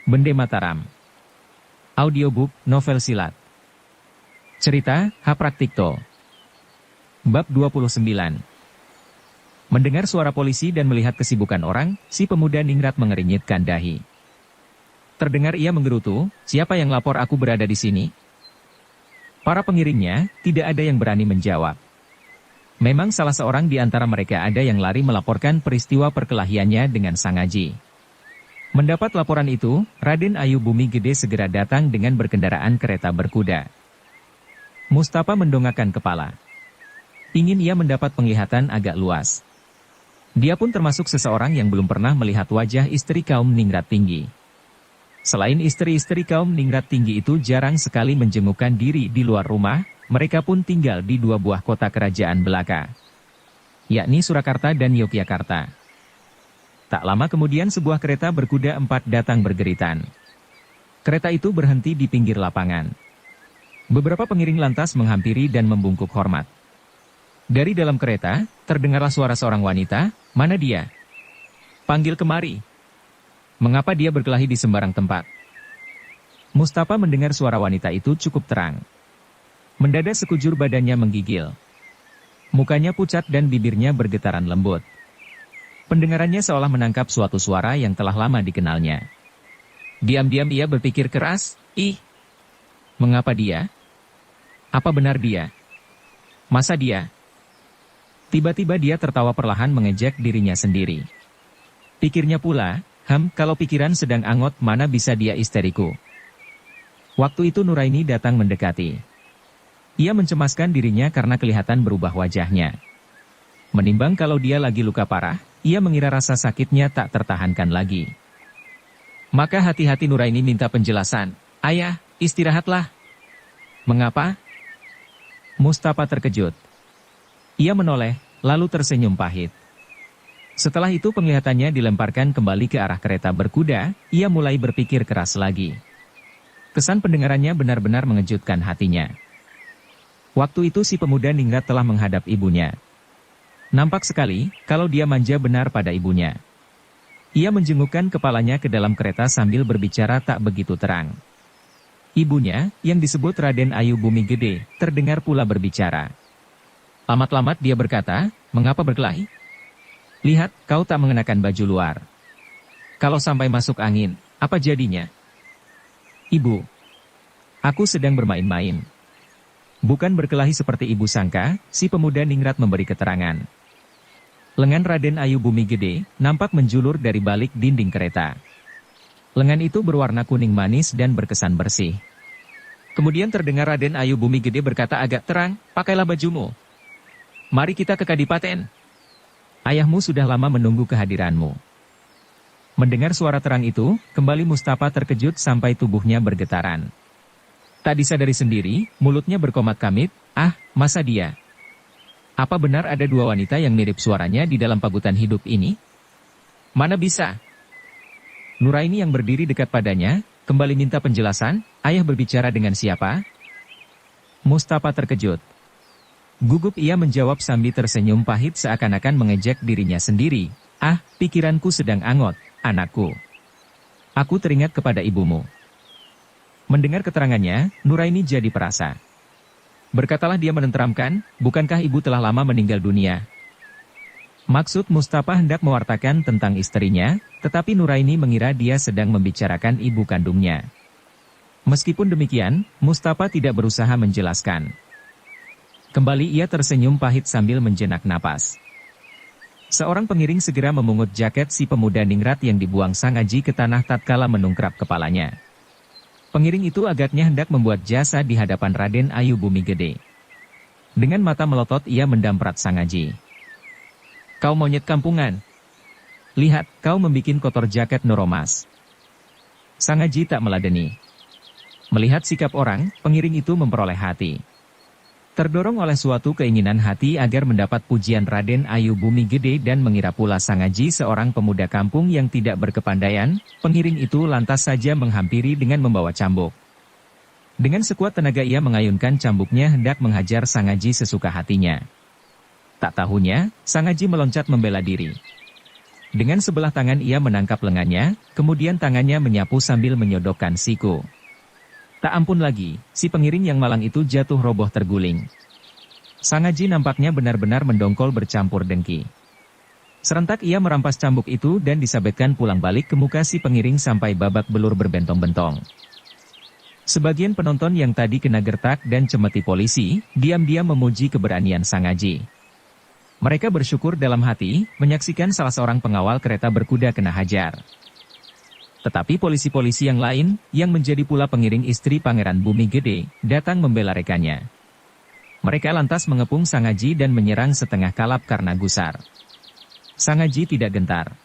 Bende Mataram. Audiobook, novel silat. Cerita, H. Praktikto. Bab 29. Mendengar suara polisi dan melihat kesibukan orang, si pemuda ningrat mengeringitkan dahi. Terdengar ia menggerutu, "Siapa yang lapor aku berada di sini?" Para pengiringnya, tidak ada yang berani menjawab. Memang salah seorang di antara mereka ada yang lari melaporkan peristiwa perkelahiannya dengan Sangaji. Mendapat laporan itu, Raden Ayu Bumi Gede segera datang dengan berkendaraan kereta berkuda. Mustapa mendongakkan kepala. Ingin ia mendapat penglihatan agak luas. Dia pun termasuk seseorang yang belum pernah melihat wajah istri kaum ningrat tinggi. Selain istri-istri kaum ningrat tinggi itu jarang sekali menjengukkan diri di luar rumah, mereka pun tinggal di dua buah kota kerajaan belaka, yakni Surakarta dan Yogyakarta. Tak lama kemudian sebuah kereta berkuda 4 datang bergeritan. Kereta itu berhenti di pinggir lapangan. Beberapa pengiring lantas menghampiri dan membungkuk hormat. Dari dalam kereta, terdengarlah suara seorang wanita, "Mana dia? Panggil kemari. Mengapa dia berkelahi di sembarang tempat?" Mustapa mendengar suara wanita itu cukup terang. Mendadak sekujur badannya menggigil. Mukanya pucat dan bibirnya bergetaran lembut. Pendengarannya seolah menangkap suatu suara yang telah lama dikenalnya. Diam-diam ia berpikir keras, mengapa dia? Apa benar dia? Masa dia? Tiba-tiba dia tertawa perlahan mengejek dirinya sendiri. Pikirnya pula, kalau pikiran sedang angot mana bisa dia isteriku. Waktu itu Nuraini datang mendekati. Ia mencemaskan dirinya karena kelihatan berubah wajahnya. Menimbang kalau dia lagi luka parah, ia mengira rasa sakitnya tak tertahankan lagi. Maka hati-hati Nuraini minta penjelasan. "Ayah, istirahatlah." "Mengapa?" Mustapa terkejut. Ia menoleh, lalu tersenyum pahit. Setelah itu penglihatannya dilemparkan kembali ke arah kereta berkuda, ia mulai berpikir keras lagi. Kesan pendengarannya benar-benar mengejutkan hatinya. Waktu itu si pemuda ningrat telah menghadap ibunya. Nampak sekali, kalau dia manja benar pada ibunya. Ia menjengukkan kepalanya ke dalam kereta sambil berbicara tak begitu terang. Ibunya, yang disebut Raden Ayu Bumi Gede, terdengar pula berbicara. Lamat-lamat dia berkata, "Mengapa berkelahi? Lihat, kau tak mengenakan baju luar. Kalau sampai masuk angin, apa jadinya?" "Ibu, aku sedang bermain-main." "Bukan berkelahi seperti ibu sangka," si pemuda ningrat memberi keterangan. Lengan Raden Ayu Bumi Gede nampak menjulur dari balik dinding kereta. Lengan itu berwarna kuning manis dan berkesan bersih. Kemudian terdengar Raden Ayu Bumi Gede berkata agak terang, "Pakailah bajumu. Mari kita ke Kadipaten. Ayahmu sudah lama menunggu kehadiranmu." Mendengar suara terang itu, kembali Mustapa terkejut sampai tubuhnya bergetaran. Tak disadari sendiri, mulutnya berkomat-kamit, masa dia? Apa benar ada dua wanita yang mirip suaranya di dalam pagutan hidup ini? Mana bisa? Nuraini yang berdiri dekat padanya, kembali minta penjelasan, "Ayah berbicara dengan siapa?" Mustapa terkejut. Gugup ia menjawab sambil tersenyum pahit seakan-akan mengejek dirinya sendiri, "Pikiranku sedang angot, anakku. Aku teringat kepada ibumu." Mendengar keterangannya, Nuraini jadi perasa. Berkatalah dia menenteramkan, "Bukankah ibu telah lama meninggal dunia?" Maksud Mustapa hendak mewartakan tentang istrinya, tetapi Nuraini mengira dia sedang membicarakan ibu kandungnya. Meskipun demikian, Mustapa tidak berusaha menjelaskan. Kembali ia tersenyum pahit sambil menjenak napas. Seorang pengiring segera memungut jaket si pemuda ningrat yang dibuang Sangaji ke tanah tatkala menungkrap kepalanya. Pengiring itu agaknya hendak membuat jasa di hadapan Raden Ayu Bumi Gede. Dengan mata melotot ia mendamprat Sangaji. "Kau monyet kampungan. Lihat, kau membikin kotor jaket Noromas." Sangaji tak meladeni. Melihat sikap orang, pengiring itu memperoleh hati. Terdorong oleh suatu keinginan hati agar mendapat pujian Raden Ayu Bumi Gede dan mengira pula Sangaji seorang pemuda kampung yang tidak berkepandaian, pengiring itu lantas saja menghampiri dengan membawa cambuk. Dengan sekuat tenaga ia mengayunkan cambuknya hendak menghajar Sangaji sesuka hatinya. Tak tahunya, Sangaji meloncat membela diri. Dengan sebelah tangan ia menangkap lengannya, kemudian tangannya menyapu sambil menyodokkan siku. Tak ampun lagi, si pengiring yang malang itu jatuh roboh terguling. Sangaji nampaknya benar-benar mendongkol bercampur dengki. Serentak ia merampas cambuk itu dan disabetkan pulang balik ke muka si pengiring sampai babak belur berbentong-bentong. Sebagian penonton yang tadi kena gertak dan cemeti polisi, diam-diam memuji keberanian Sangaji. Mereka bersyukur dalam hati, menyaksikan salah seorang pengawal kereta berkuda kena hajar. Tetapi polisi-polisi yang lain, yang menjadi pula pengiring istri Pangeran Bumi Gede, datang membela rekannya. Mereka lantas mengepung Sangaji dan menyerang setengah kalap karena gusar. Sangaji tidak gentar.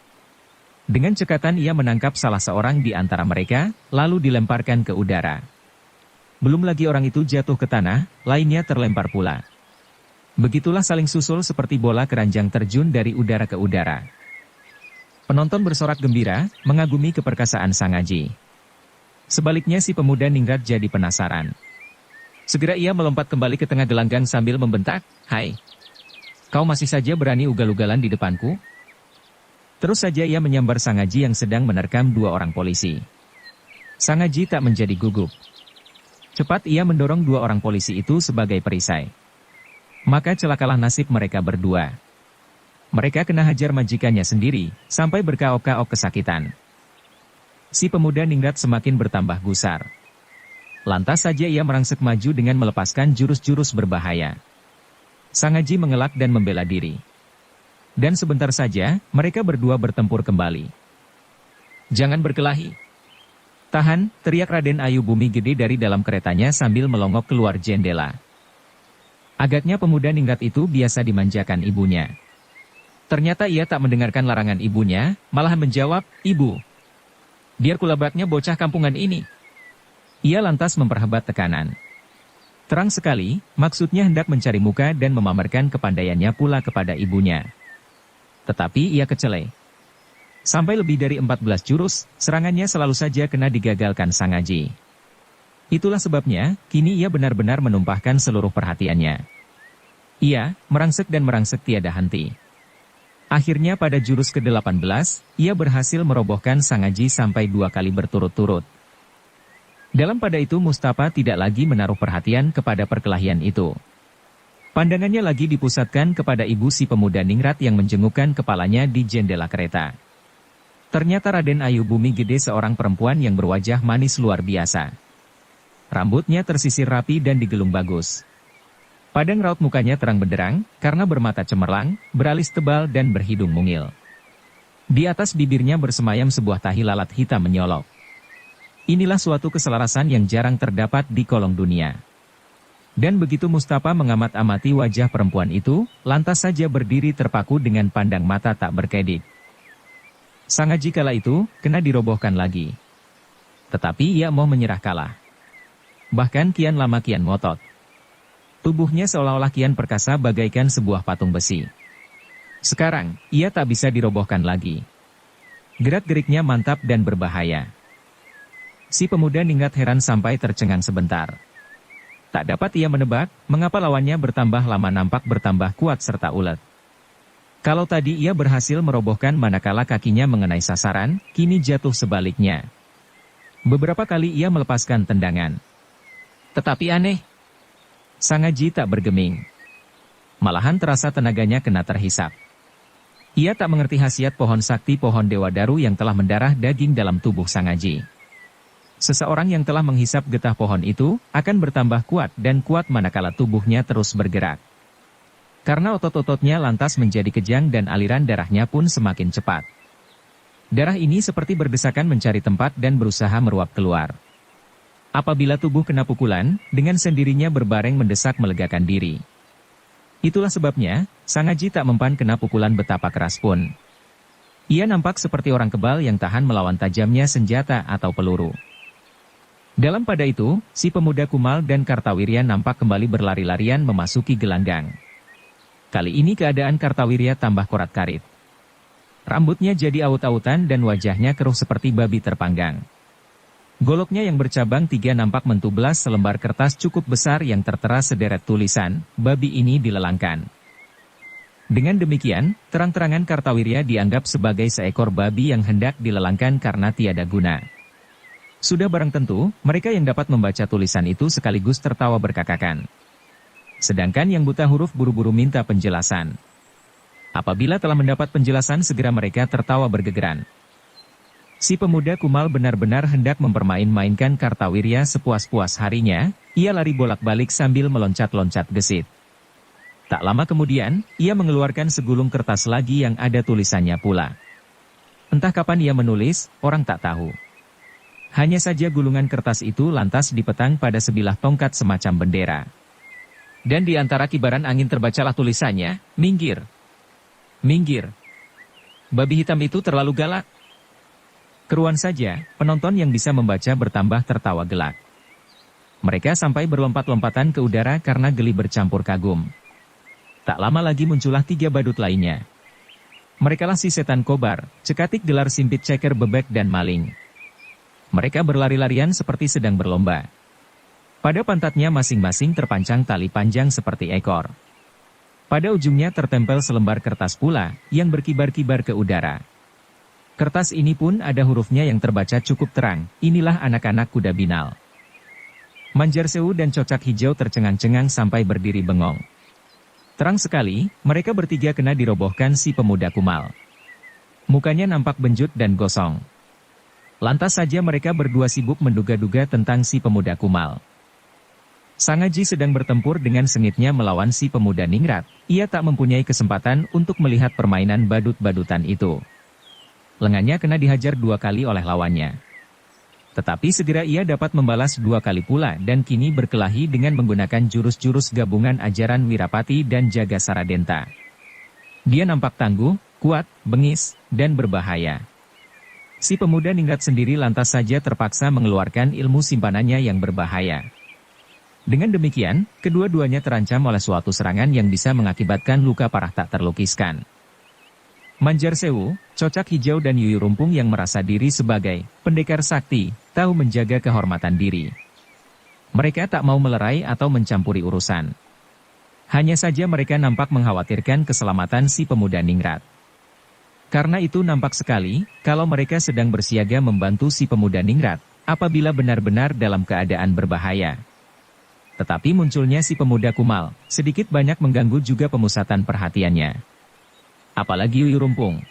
Dengan cekatan ia menangkap salah seorang di antara mereka, lalu dilemparkan ke udara. Belum lagi orang itu jatuh ke tanah, lainnya terlempar pula. Begitulah saling susul seperti bola keranjang terjun dari udara ke udara. Penonton bersorak gembira, mengagumi keperkasaan Sangaji. Sebaliknya si pemuda ningrat jadi penasaran. Segera ia melompat kembali ke tengah gelanggang sambil membentak, "Hai! Kau masih saja berani ugal-ugalan di depanku?" Terus saja ia menyambar Sangaji yang sedang menerkam dua orang polisi. Sangaji tak menjadi gugup. Cepat ia mendorong dua orang polisi itu sebagai perisai. Maka celakalah nasib mereka berdua. Mereka kena hajar majikannya sendiri, sampai berkaok-kaok kesakitan. Si pemuda ningrat semakin bertambah gusar. Lantas saja ia merangsek maju dengan melepaskan jurus-jurus berbahaya. Sangaji mengelak dan membela diri. Dan sebentar saja, mereka berdua bertempur kembali. "Jangan berkelahi. Tahan," teriak Raden Ayu Bumi Gede dari dalam keretanya sambil melongok keluar jendela. Agaknya pemuda ningrat itu biasa dimanjakan ibunya. Ternyata ia tak mendengarkan larangan ibunya, malahan menjawab, "Ibu, biar kulabaknya bocah kampungan ini." Ia lantas memperhebat tekanan. Terang sekali, maksudnya hendak mencari muka dan memamerkan kepandaiannya pula kepada ibunya. Tetapi ia kecele. Sampai lebih dari 14 jurus, serangannya selalu saja kena digagalkan Sangaji. Itulah sebabnya, kini ia benar-benar menumpahkan seluruh perhatiannya. Ia, merangsek dan merangsek tiada henti. Akhirnya pada jurus ke-18, ia berhasil merobohkan Sangaji sampai 2 kali berturut-turut. Dalam pada itu Mustafa tidak lagi menaruh perhatian kepada perkelahian itu. Pandangannya lagi dipusatkan kepada ibu si pemuda ningrat yang menjengukkan kepalanya di jendela kereta. Ternyata Raden Ayu Bumi Gede seorang perempuan yang berwajah manis luar biasa. Rambutnya tersisir rapi dan digelung bagus. Padang raut mukanya terang benderang, karena bermata cemerlang, beralis tebal dan berhidung mungil. Di atas bibirnya bersemayam sebuah tahi lalat hitam menyolok. Inilah suatu keselarasan yang jarang terdapat di kolong dunia. Dan begitu Mustafa mengamat-amati wajah perempuan itu, lantas saja berdiri terpaku dengan pandang mata tak berkedip. Sangaji kala itu, kena dirobohkan lagi. Tetapi ia mau menyerah kalah. Bahkan kian lama kian ngotot. Tubuhnya seolah-olah kian perkasa bagaikan sebuah patung besi. Sekarang, ia tak bisa dirobohkan lagi. Gerak-geriknya mantap dan berbahaya. Si pemuda ningrat heran sampai tercengang sebentar. Tak dapat ia menebak, mengapa lawannya bertambah lama nampak bertambah kuat serta ulet. Kalau tadi ia berhasil merobohkan manakala kakinya mengenai sasaran, kini jatuh sebaliknya. Beberapa kali ia melepaskan tendangan. Tetapi aneh, Sangaji tak bergeming. Malahan terasa tenaganya kena terhisap. Ia tak mengerti khasiat pohon sakti pohon Dewa Daru yang telah mendarah daging dalam tubuh Sangaji. Seseorang yang telah menghisap getah pohon itu, akan bertambah kuat dan kuat manakala tubuhnya terus bergerak. Karena otot-ototnya lantas menjadi kejang dan aliran darahnya pun semakin cepat. Darah ini seperti berdesakan mencari tempat dan berusaha meruap keluar. Apabila tubuh kena pukulan, dengan sendirinya berbareng mendesak melegakan diri. Itulah sebabnya, Sangaji tak mempan kena pukulan betapa keras pun. Ia nampak seperti orang kebal yang tahan melawan tajamnya senjata atau peluru. Dalam pada itu, si pemuda Kumal dan Kartawirya nampak kembali berlari-larian memasuki gelanggang. Kali ini keadaan Kartawirya tambah korat-karit. Rambutnya jadi aut-autan dan wajahnya keruh seperti babi terpanggang. Goloknya yang bercabang 3 nampak mentublas selembar kertas cukup besar yang tertera sederet tulisan, "Babi ini dilelangkan." Dengan demikian, terang-terangan Kartawirya dianggap sebagai seekor babi yang hendak dilelangkan karena tiada guna. Sudah barang tentu, mereka yang dapat membaca tulisan itu sekaligus tertawa berkakakan. Sedangkan yang buta huruf buru-buru minta penjelasan. Apabila telah mendapat penjelasan segera mereka tertawa bergegeran. Si pemuda kumal benar-benar hendak mempermain-mainkan Kartawirya sepuas-puas harinya, ia lari bolak-balik sambil meloncat-loncat gesit. Tak lama kemudian, ia mengeluarkan segulung kertas lagi yang ada tulisannya pula. Entah kapan ia menulis, orang tak tahu. Hanya saja gulungan kertas itu lantas dipetang pada sebilah tongkat semacam bendera. Dan di antara kibaran angin terbacalah tulisannya, "Minggir. Minggir. Babi hitam itu terlalu galak." Keruan saja, penonton yang bisa membaca bertambah tertawa gelak. Mereka sampai berlompat-lompatan ke udara karena geli bercampur kagum. Tak lama lagi muncullah 3 badut lainnya. Merekalah si setan kobar, cekatik gelar simpit ceker bebek dan maling. Mereka berlari-larian seperti sedang berlomba. Pada pantatnya masing-masing terpancang tali panjang seperti ekor. Pada ujungnya tertempel selembar kertas pula, yang berkibar-kibar ke udara. Kertas ini pun ada hurufnya yang terbaca cukup terang, inilah anak-anak kuda binal. Manjarsewu dan Cocak Hijau tercengang-cengang sampai berdiri bengong. Terang sekali, mereka bertiga kena dirobohkan si pemuda kumal. Mukanya nampak benjut dan gosong. Lantas saja mereka berdua sibuk menduga-duga tentang si pemuda kumal. Sangaji sedang bertempur dengan sengitnya melawan si pemuda ningrat, ia tak mempunyai kesempatan untuk melihat permainan badut-badutan itu. Lengannya kena dihajar 2 kali oleh lawannya. Tetapi segera ia dapat membalas 2 kali pula dan kini berkelahi dengan menggunakan jurus-jurus gabungan ajaran Wirapati dan Jaga Saradenta. Dia nampak tangguh, kuat, bengis, dan berbahaya. Si pemuda ningrat sendiri lantas saja terpaksa mengeluarkan ilmu simpanannya yang berbahaya. Dengan demikian, kedua-duanya terancam oleh suatu serangan yang bisa mengakibatkan luka parah tak terlukiskan. Manjarsewu, Cocak Hijau dan Yuyu Rumpung yang merasa diri sebagai pendekar sakti, tahu menjaga kehormatan diri. Mereka tak mau melerai atau mencampuri urusan. Hanya saja mereka nampak mengkhawatirkan keselamatan si pemuda ningrat. Karena itu nampak sekali, kalau mereka sedang bersiaga membantu si pemuda ningrat, apabila benar-benar dalam keadaan berbahaya. Tetapi munculnya si pemuda kumal, sedikit banyak mengganggu juga pemusatan perhatiannya. Apalagi Yuyu Rumpung.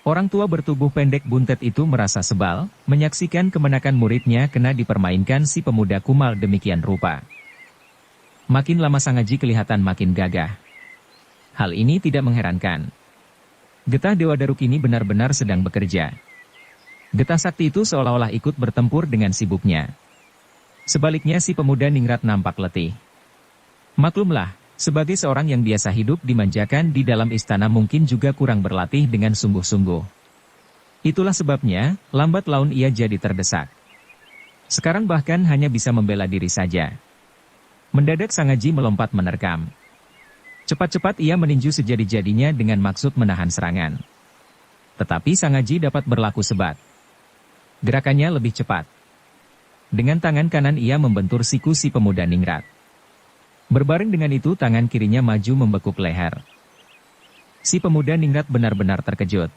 Orang tua bertubuh pendek buntet itu merasa sebal, menyaksikan kemenakan muridnya kena dipermainkan si pemuda kumal demikian rupa. Makin lama Sangaji kelihatan makin gagah. Hal ini tidak mengherankan. Getah Dewa Daruk ini benar-benar sedang bekerja. Getah sakti itu seolah-olah ikut bertempur dengan sibuknya. Sebaliknya si pemuda ningrat nampak letih. Maklumlah, sebagai seorang yang biasa hidup dimanjakan di dalam istana mungkin juga kurang berlatih dengan sungguh-sungguh. Itulah sebabnya, lambat laun ia jadi terdesak. Sekarang bahkan hanya bisa membela diri saja. Mendadak Sangaji melompat menerkam. Cepat-cepat ia meninju sejadi-jadinya dengan maksud menahan serangan. Tetapi Sangaji dapat berlaku sebat. Gerakannya lebih cepat. Dengan tangan kanan ia membentur siku si pemuda ningrat. Berbaring dengan itu tangan kirinya maju membekuk leher. Si pemuda ningrat benar-benar terkejut.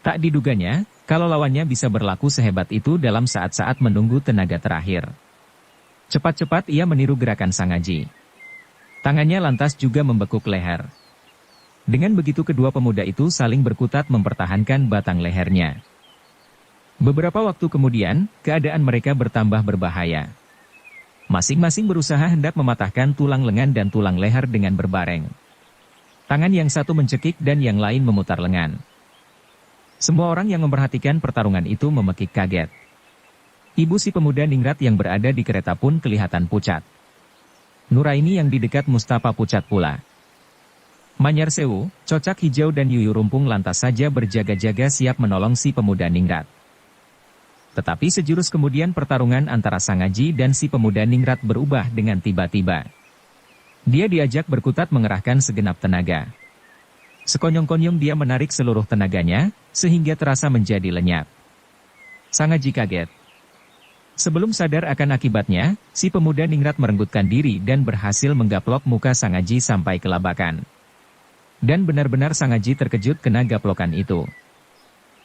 Tak diduganya, kalau lawannya bisa berlaku sehebat itu dalam saat-saat menunggu tenaga terakhir. Cepat-cepat ia meniru gerakan Sangaji. Tangannya lantas juga membekuk leher. Dengan begitu kedua pemuda itu saling berkutat mempertahankan batang lehernya. Beberapa waktu kemudian, keadaan mereka bertambah berbahaya. Masing-masing berusaha hendak mematahkan tulang lengan dan tulang leher dengan berbareng. Tangan yang satu mencekik dan yang lain memutar lengan. Semua orang yang memperhatikan pertarungan itu memekik kaget. Ibu si pemuda ningrat yang berada di kereta pun kelihatan pucat. Nuraini yang di dekat Mustafa pucat pula. Manjarsewu, Cocak Hijau dan Yuyu Rumpung lantas saja berjaga-jaga siap menolong si pemuda ningrat. Tetapi sejurus kemudian pertarungan antara Sangaji dan si pemuda ningrat berubah dengan tiba-tiba. Dia diajak berkutat mengerahkan segenap tenaga. Sekonyong-konyong dia menarik seluruh tenaganya, sehingga terasa menjadi lenyap. Sangaji kaget. Sebelum sadar akan akibatnya, si pemuda ningrat merenggutkan diri dan berhasil menggaplok muka Sangaji sampai kelabakan. Dan benar-benar Sangaji terkejut kena gaplokan itu.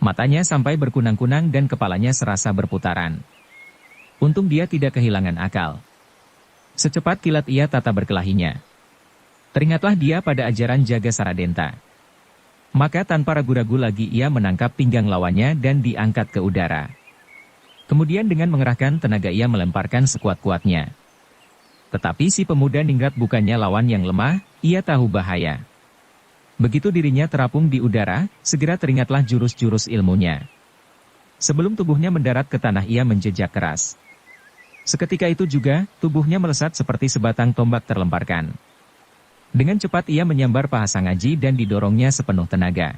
Matanya sampai berkunang-kunang dan kepalanya serasa berputaran. Untung dia tidak kehilangan akal. Secepat kilat ia tata berkelahinya. Teringatlah dia pada ajaran Jaga Saradenta. Maka tanpa ragu-ragu lagi ia menangkap pinggang lawannya dan diangkat ke udara. Kemudian dengan mengerahkan tenaga ia melemparkan sekuat-kuatnya. Tetapi si pemuda ningrat bukannya lawan yang lemah, ia tahu bahaya. Begitu dirinya terapung di udara, segera teringatlah jurus-jurus ilmunya. Sebelum tubuhnya mendarat ke tanah ia menjejak keras. Seketika itu juga, tubuhnya melesat seperti sebatang tombak terlemparkan. Dengan cepat ia menyambar paha Sangaji dan didorongnya sepenuh tenaga.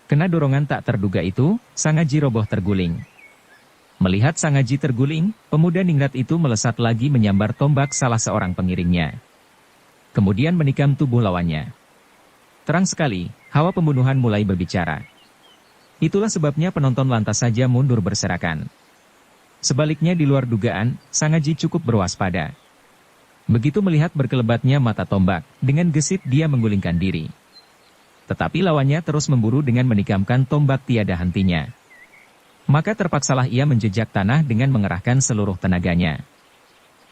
Kena dorongan tak terduga itu, Sangaji roboh terguling. Melihat Sangaji terguling, pemuda ningrat itu melesat lagi menyambar tombak salah seorang pengiringnya. Kemudian menikam tubuh lawannya. Terang sekali, hawa pembunuhan mulai berbicara. Itulah sebabnya penonton lantas saja mundur berserakan. Sebaliknya di luar dugaan, Sangaji cukup berwaspada. Begitu melihat berkelebatnya mata tombak, dengan gesit dia menggulingkan diri. Tetapi lawannya terus memburu dengan menikamkan tombak tiada hentinya. Maka terpaksalah ia menjejak tanah dengan mengerahkan seluruh tenaganya.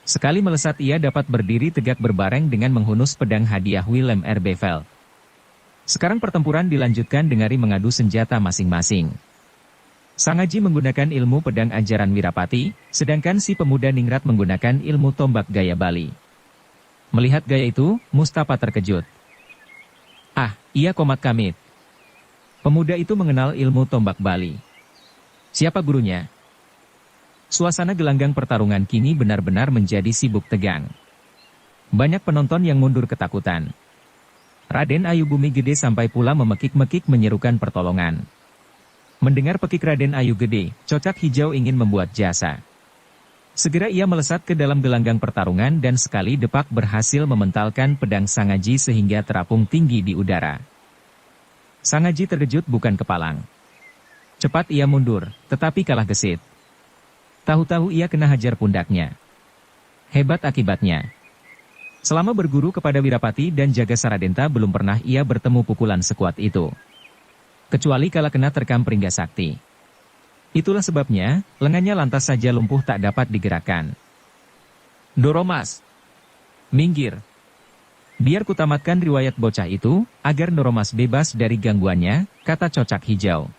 Sekali melesat ia dapat berdiri tegak berbareng dengan menghunus pedang hadiah Willem R. Beveld. Sekarang pertempuran dilanjutkan dengari mengadu senjata masing-masing. Sangaji menggunakan ilmu pedang ajaran Wirapati, sedangkan si pemuda ningrat menggunakan ilmu tombak gaya Bali. Melihat gaya itu, Mustafa terkejut. Ah, ia Komat Kamit. Pemuda itu mengenal ilmu tombak Bali. Siapa gurunya? Suasana gelanggang pertarungan kini benar-benar menjadi sibuk tegang. Banyak penonton yang mundur ketakutan. Raden Ayu Bumi Gede sampai pula memekik-mekik menyerukan pertolongan. Mendengar pekik Raden Ayu Gede, Cocak Hijau ingin membuat jasa. Segera ia melesat ke dalam gelanggang pertarungan dan sekali depak berhasil mementalkan pedang Sangaji sehingga terapung tinggi di udara. Sangaji terkejut bukan kepalang. Cepat ia mundur, tetapi kalah gesit. Tahu-tahu ia kena hajar pundaknya. Hebat akibatnya. Selama berguru kepada Wirapati dan Jaga Saradenta belum pernah ia bertemu pukulan sekuat itu. Kecuali kala kena terkam Pringga Sakti. Itulah sebabnya, lengannya lantas saja lumpuh tak dapat digerakkan. Doromas! Minggir! Biar kutamatkan riwayat bocah itu, agar Doromas bebas dari gangguannya, kata Cocak Hijau.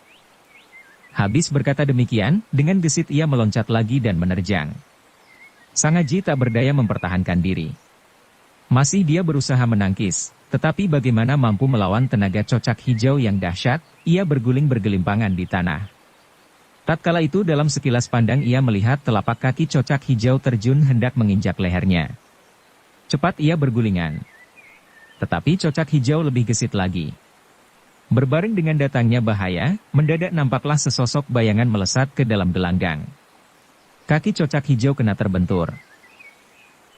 Habis berkata demikian, dengan gesit ia meloncat lagi dan menerjang. Sangaji tak berdaya mempertahankan diri. Masih dia berusaha menangkis, tetapi bagaimana mampu melawan tenaga Cocak Hijau yang dahsyat, ia berguling bergelimpangan di tanah. Tatkala itu dalam sekilas pandang ia melihat telapak kaki Cocak Hijau terjun hendak menginjak lehernya. Cepat ia bergulingan. Tetapi Cocak Hijau lebih gesit lagi. Berbaring dengan datangnya bahaya, mendadak nampaklah sesosok bayangan melesat ke dalam gelanggang. Kaki Cocak Hijau kena terbentur.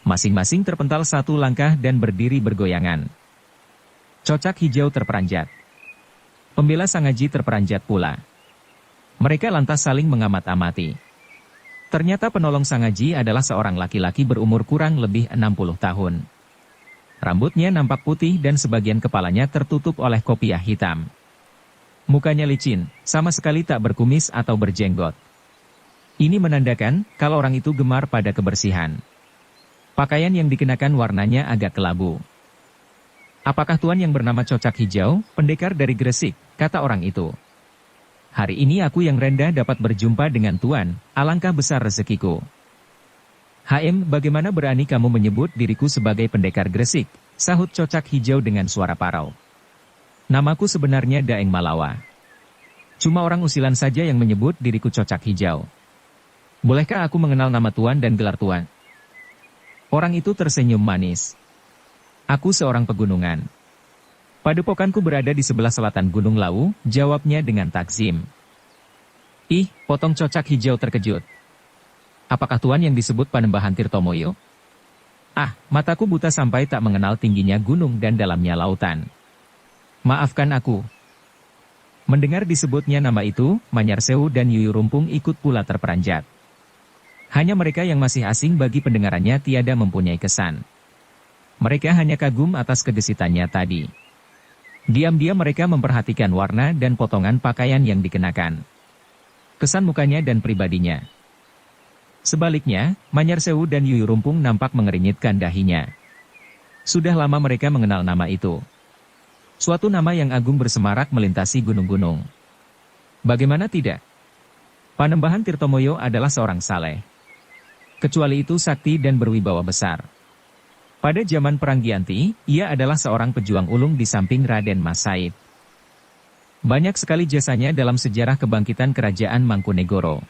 Masing-masing terpental satu langkah dan berdiri bergoyangan. Cocak Hijau terperanjat. Pembela Sangaji terperanjat pula. Mereka lantas saling mengamat-amati. Ternyata penolong Sangaji adalah seorang laki-laki berumur kurang lebih 60 tahun. Rambutnya nampak putih dan sebagian kepalanya tertutup oleh kopiah hitam. Mukanya licin, sama sekali tak berkumis atau berjenggot. Ini menandakan kalau orang itu gemar pada kebersihan. Pakaian yang dikenakan warnanya agak kelabu. Apakah tuan yang bernama Cocak Hijau, pendekar dari Gresik, kata orang itu. Hari ini aku yang rendah dapat berjumpa dengan tuan, alangkah besar rezekiku. Bagaimana berani kamu menyebut diriku sebagai pendekar Gresik, sahut Cocak Hijau dengan suara parau. Namaku sebenarnya Daeng Malawa. Cuma orang usilan saja yang menyebut diriku Cocak Hijau. Bolehkah aku mengenal nama tuan dan gelar tuan? Orang itu tersenyum manis. Aku seorang pegunungan. Padepokanku berada di sebelah selatan Gunung Lawu, jawabnya dengan takzim. Ih, potong Cocak Hijau terkejut. Apakah tuan yang disebut Panembahan Tirtomoyo? Ah, mataku buta sampai tak mengenal tingginya gunung dan dalamnya lautan. Maafkan aku. Mendengar disebutnya nama itu, Manyarsewu dan Yuyu Rumpung ikut pula terperanjat. Hanya mereka yang masih asing bagi pendengarannya tiada mempunyai kesan. Mereka hanya kagum atas kegesitannya tadi. Diam-diam mereka memperhatikan warna dan potongan pakaian yang dikenakan, kesan mukanya dan pribadinya. Sebaliknya, Manyar Sewu dan Yuyu Rumpung nampak mengernyitkan dahinya. Sudah lama mereka mengenal nama itu. Suatu nama yang agung bersemarak melintasi gunung-gunung. Bagaimana tidak? Panembahan Tirtomoyo adalah seorang saleh. Kecuali itu sakti dan berwibawa besar. Pada zaman Perang Gianti, ia adalah seorang pejuang ulung di samping Raden Mas Said. Banyak sekali jasanya dalam sejarah kebangkitan kerajaan Mangkunegoro.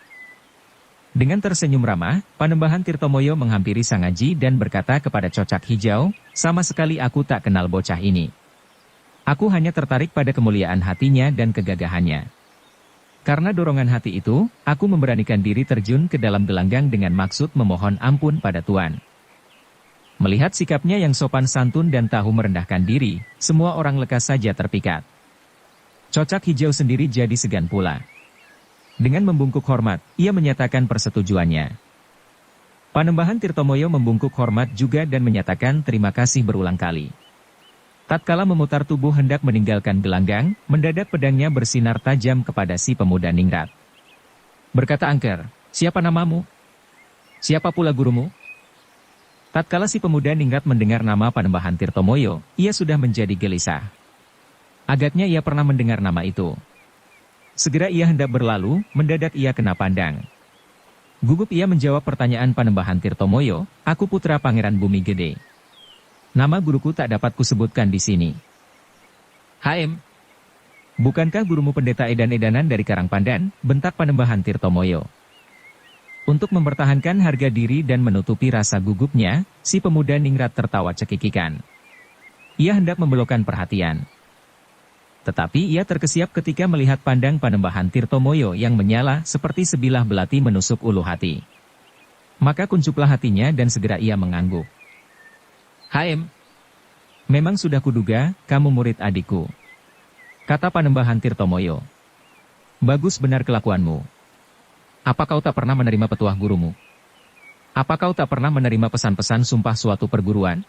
Dengan tersenyum ramah, Panembahan Tirtomoyo menghampiri Sang Aji dan berkata kepada Cocak Hijau, "Sama sekali aku tak kenal bocah ini. Aku hanya tertarik pada kemuliaan hatinya dan kegagahannya. Karena dorongan hati itu, aku memberanikan diri terjun ke dalam gelanggang dengan maksud memohon ampun pada Tuan." Melihat sikapnya yang sopan santun dan tahu merendahkan diri, semua orang lekas saja terpikat. Cocak Hijau sendiri jadi segan pula. Dengan membungkuk hormat, ia menyatakan persetujuannya. Panembahan Tirtomoyo membungkuk hormat juga dan menyatakan terima kasih berulang kali. Tatkala memutar tubuh hendak meninggalkan gelanggang, mendadak pedangnya bersinar tajam kepada si pemuda ningrat. Berkata angker, "Siapa namamu? Siapa pula gurumu?" Tatkala si pemuda ningrat mendengar nama Panembahan Tirtomoyo, ia sudah menjadi gelisah. Agaknya ia pernah mendengar nama itu. Segera ia hendak berlalu, mendadak ia kena pandang. Gugup ia menjawab pertanyaan Panembahan Tirtomoyo, "Aku putra Pangeran Bumi Gede. Nama guruku tak dapat kusebutkan di sini." "HM, bukankah gurumu pendeta edan-edanan dari Karangpandan?" bentak Panembahan Tirtomoyo. Untuk mempertahankan harga diri dan menutupi rasa gugupnya, si pemuda ningrat tertawa cekikikan. Ia hendak membelokkan perhatian. Tetapi ia terkesiap ketika melihat pandang Panembahan Tirtomoyo yang menyala seperti sebilah belati menusuk ulu hati. Maka kuncuplah hatinya dan segera ia mengangguk. "HM, memang sudah kuduga, kamu murid adikku," kata Panembahan Tirtomoyo. "Bagus benar kelakuanmu. Apa kau tak pernah menerima petuah gurumu? Apa kau tak pernah menerima pesan-pesan sumpah suatu perguruan?"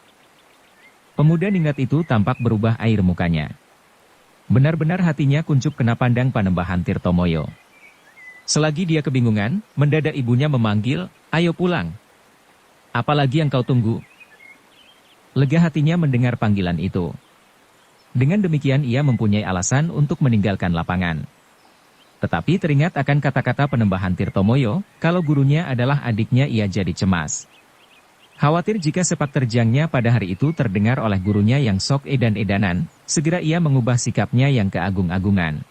Pemuda ningrat itu tampak berubah air mukanya. Benar-benar hatinya kuncup kena pandang Panembahan Tirtomoyo. Selagi dia kebingungan, mendadak ibunya memanggil, "Ayo pulang. Apalagi yang kau tunggu?" Lega hatinya mendengar panggilan itu. Dengan demikian ia mempunyai alasan untuk meninggalkan lapangan. Tetapi teringat akan kata-kata Panembahan Tirtomoyo, kalau gurunya adalah adiknya ia jadi cemas. Khawatir jika sepak terjangnya pada hari itu terdengar oleh gurunya yang sok edan-edanan, segera ia mengubah sikapnya yang keagung-agungan.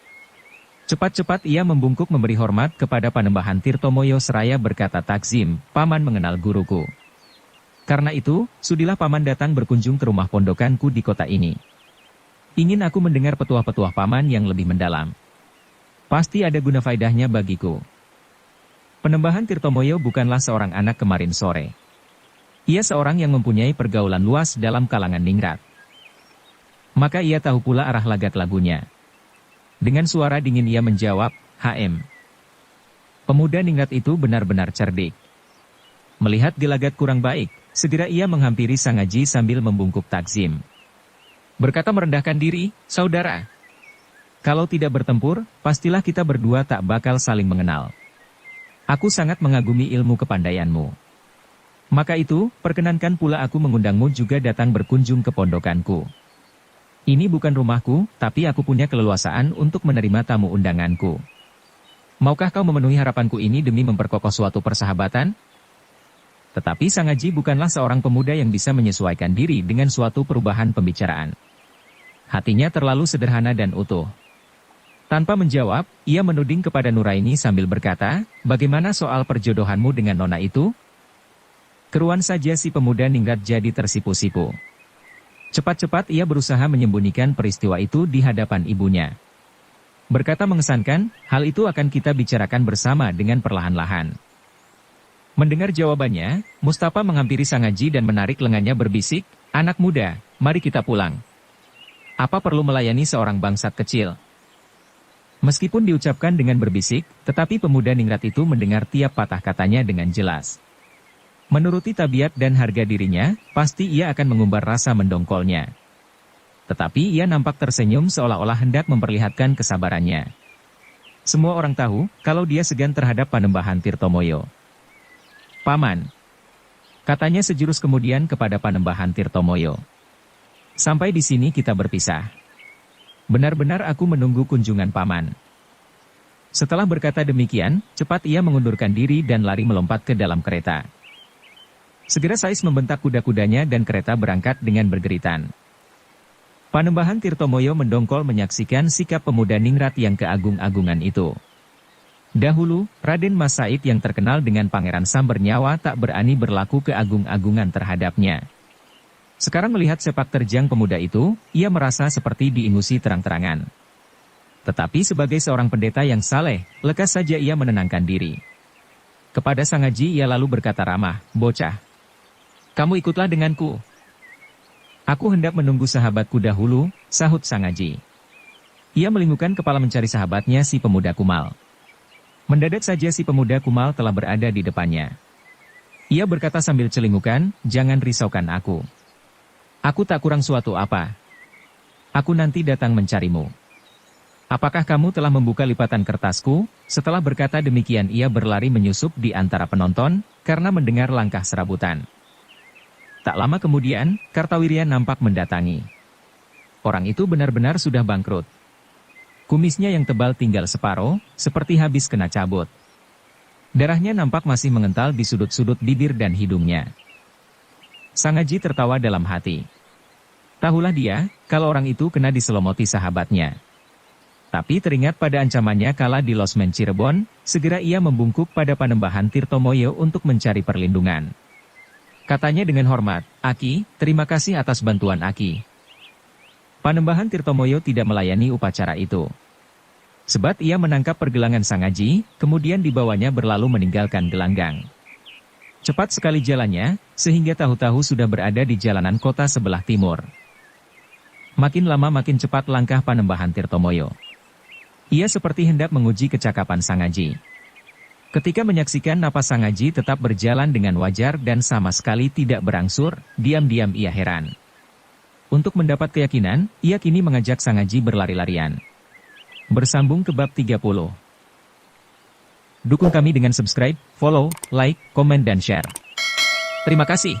Cepat-cepat ia membungkuk memberi hormat kepada Panembahan Tirtomoyo seraya berkata takzim, "Paman mengenal guruku. Karena itu, sudilah Paman datang berkunjung ke rumah pondokanku di kota ini. Ingin aku mendengar petuah-petuah Paman yang lebih mendalam. Pasti ada guna faedahnya bagiku." Panembahan Tirtomoyo bukanlah seorang anak kemarin sore. Ia seorang yang mempunyai pergaulan luas dalam kalangan ningrat. Maka ia tahu pula arah lagak lagunya. Dengan suara dingin ia menjawab, "HM." Pemuda ningrat itu benar-benar cerdik. Melihat gelagat kurang baik, segera ia menghampiri Sang Aji sambil membungkuk takzim. Berkata merendahkan diri, "Saudara, kalau tidak bertempur, pastilah kita berdua tak bakal saling mengenal. Aku sangat mengagumi ilmu kepandaianmu. Maka itu, perkenankan pula aku mengundangmu juga datang berkunjung ke pondokanku. Ini bukan rumahku, tapi aku punya keleluasaan untuk menerima tamu undanganku. Maukah kau memenuhi harapanku ini demi memperkokoh suatu persahabatan?" Tetapi Sang Aji bukanlah seorang pemuda yang bisa menyesuaikan diri dengan suatu perubahan pembicaraan. Hatinya terlalu sederhana dan utuh. Tanpa menjawab, ia menuding kepada Nuraini sambil berkata, "Bagaimana soal perjodohanmu dengan nona itu?" Keruan saja si pemuda ningrat jadi tersipu-sipu. Cepat-cepat ia berusaha menyembunyikan peristiwa itu di hadapan ibunya. Berkata mengesankan, "Hal itu akan kita bicarakan bersama dengan perlahan-lahan." Mendengar jawabannya, Mustafa menghampiri Sang Aji dan menarik lengannya berbisik, "Anak muda, mari kita pulang. Apa perlu melayani seorang bangsat kecil?" Meskipun diucapkan dengan berbisik, tetapi pemuda ningrat itu mendengar tiap patah katanya dengan jelas. Menuruti tabiat dan harga dirinya, pasti ia akan mengumbar rasa mendongkolnya. Tetapi ia nampak tersenyum seolah-olah hendak memperlihatkan kesabarannya. Semua orang tahu kalau dia segan terhadap Panembahan Tirtomoyo. "Paman," katanya sejurus kemudian kepada Panembahan Tirtomoyo. "Sampai di sini kita berpisah. Benar-benar aku menunggu kunjungan paman." Setelah berkata demikian, cepat ia mengundurkan diri dan lari melompat ke dalam kereta. Segera Sais membentak kuda-kudanya dan kereta berangkat dengan bergeritan. Panembahan Tirtomoyo mendongkol menyaksikan sikap pemuda ningrat yang keagung-agungan itu. Dahulu, Raden Mas Said yang terkenal dengan Pangeran Samber Nyawa tak berani berlaku keagung-agungan terhadapnya. Sekarang melihat sepak terjang pemuda itu, ia merasa seperti diingusi terang-terangan. Tetapi sebagai seorang pendeta yang saleh, lekas saja ia menenangkan diri. Kepada Sang Haji ia lalu berkata ramah, "Bocah, kamu ikutlah denganku. Aku hendak menunggu sahabatku dahulu," sahut Sang Haji. Ia melingkukan kepala mencari sahabatnya si pemuda kumal. Mendadak saja si pemuda kumal telah berada di depannya. Ia berkata sambil celingukan, "Jangan risaukan aku. Aku tak kurang suatu apa. Aku nanti datang mencarimu. Apakah kamu telah membuka lipatan kertasku?" Setelah berkata demikian ia berlari menyusup di antara penonton, karena mendengar langkah serabutan. Tak lama kemudian, Kartawirya nampak mendatangi. Orang itu benar-benar sudah bangkrut. Kumisnya yang tebal tinggal separuh, seperti habis kena cabut. Darahnya nampak masih mengental di sudut-sudut bibir dan hidungnya. Sang Haji tertawa dalam hati. Tahulah dia, kalau orang itu kena diselomoti sahabatnya. Tapi teringat pada ancamannya kala di Losmen Cirebon, segera ia membungkuk pada Panembahan Tirtomoyo untuk mencari perlindungan. Katanya dengan hormat, "Aki, terima kasih atas bantuan Aki." Panembahan Tirtomoyo tidak melayani upacara itu. Sebab ia menangkap pergelangan Sang Haji, kemudian dibawanya berlalu meninggalkan gelanggang. Cepat sekali jalannya, sehingga tahu-tahu sudah berada di jalanan kota sebelah timur. Makin lama makin cepat langkah Panembahan Tirtomoyo. Ia seperti hendak menguji kecakapan Sang Haji. Ketika menyaksikan napas Sang Haji tetap berjalan dengan wajar dan sama sekali tidak berangsur, diam-diam ia heran. Untuk mendapat keyakinan, ia kini mengajak Sang Haji berlari-larian. Bersambung ke bab 30. Dukung kami dengan subscribe, follow, like, komen dan share. Terima kasih.